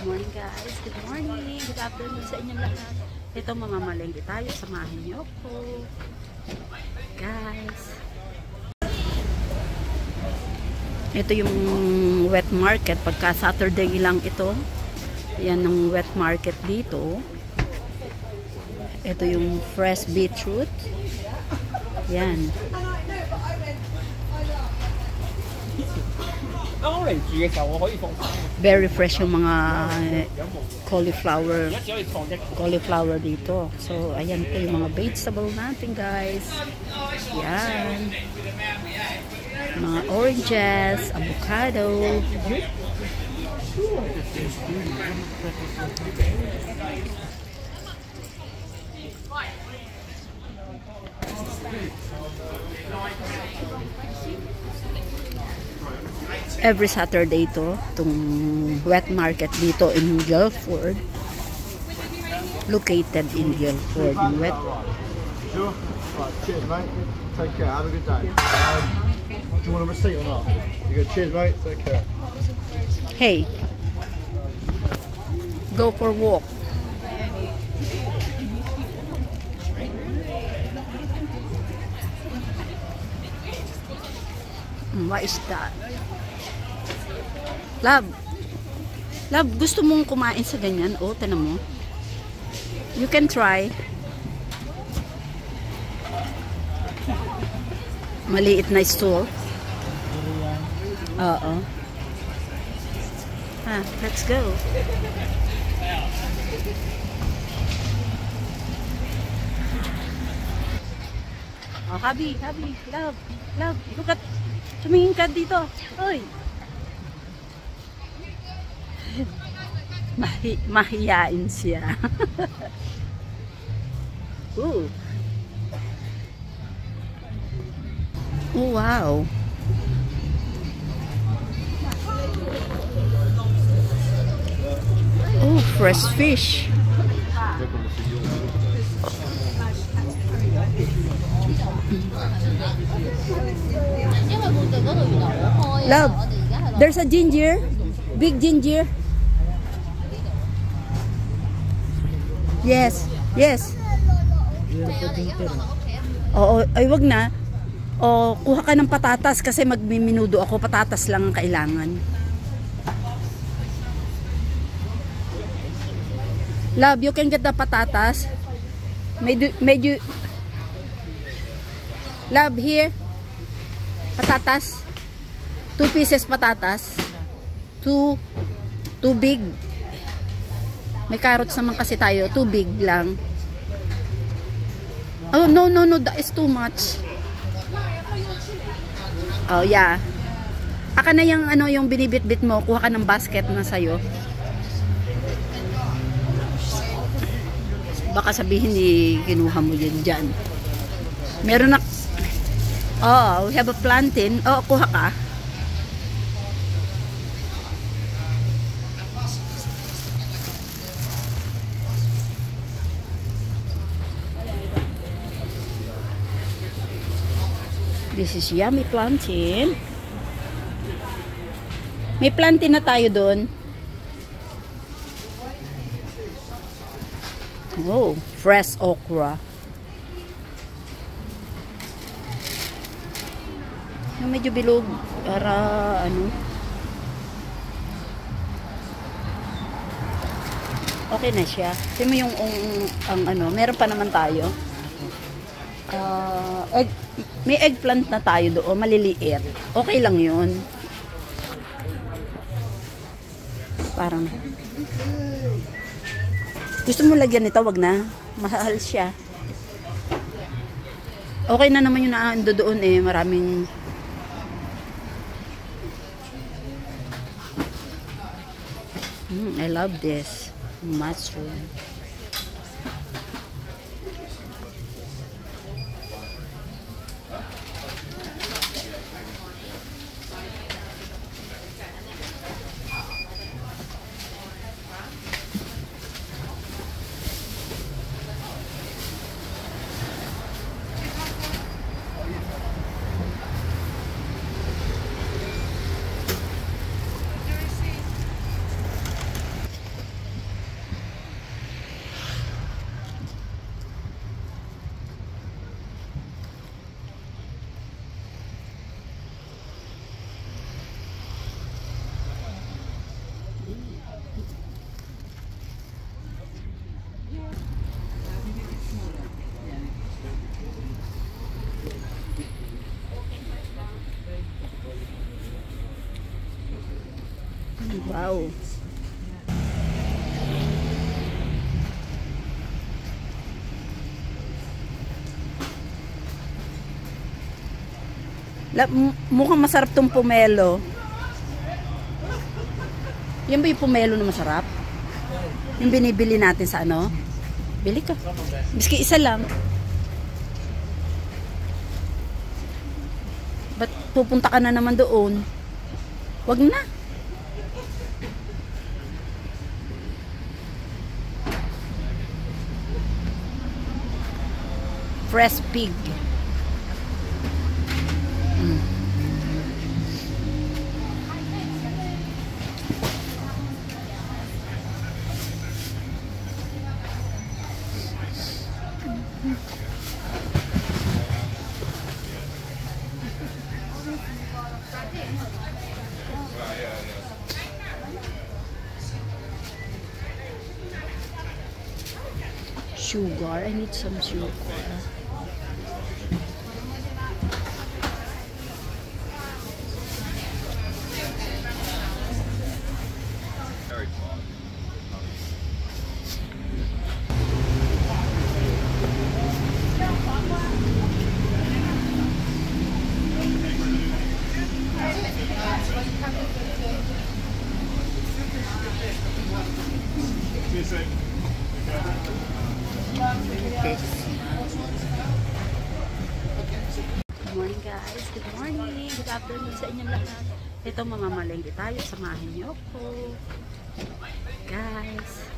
morning guys. Good morning. Good afternoon sa inyong lahat. Ito mamamalengke tayo. Samahan niyo ako. Guys. Ito yung wet market. Pagka Saturday lang ito. Yan ang wet market dito. Ito yung fresh beetroot. Yan. Very fresh yung mga cauliflower dito. So, ayan po yung mga vegetable natin, guys. Yan. Mga oranges, avocado. Every Saturday to, itong wet market dito in Guildford. Located in Guildford. Wet. Sure. Right, cheers, mate. Take care. Have a good day. Do you want a receipt or not? You go, cheers, mate. Take care. Hey. Go for a walk. What is that? Love. Love, gusto mong kumain sa ganyan? O, tanong mo. You can try. Maliit na stool. Oo. Let's go. Oh, habi, love, look at, tumingin ka dito. Oy. Mahiyain siya. Ooh. Oh, wow. Oh, fresh fish. Love, there's a ginger. Big ginger. Yes, yes. Oo, ay wag na. O, kuha ka ng patatas kasi magmiminudo ako. Patatas lang ang kailangan. Love, you can get the patatas. Medyo. Love, here. Patatas. 2 pieces patatas. Too big. May carrots naman kasi tayo. Too big lang. Oh, no. That is too much. Oh, yeah. Aka na yung, yung binibit-bit mo. Kuha ka ng basket na sa'yo. Baka sabihin kinuha mo yun dyan. Meron na. Oh, we have a plantain. Oh, kuha ka. This is yummy plantain. May plantain na tayo doon. Oh, fresh okra. Yung medyo bilog para okay na siya. Tingnan mo yung meron pa naman tayo. May eggplant na tayo doon, maliliit. Okay lang yun. Parang gusto mo lagyan nito, wag na. Mahal siya. Okay na naman yung naando doon maraming I love this mushroom. Wow. Mukhang masarap tong pomelo. Yan ba yung pomelo na masarap? Yung binibili natin sa ano? Bili ka. Biski isa lang. Ba't pupunta ka na naman doon? Wag na. Fresh pig. Sugar. I need some sugar. Good morning guys. Good morning. Good afternoon sa inyong lahat. Ito mamamalengke tayo. Samahan niyo ako. Guys.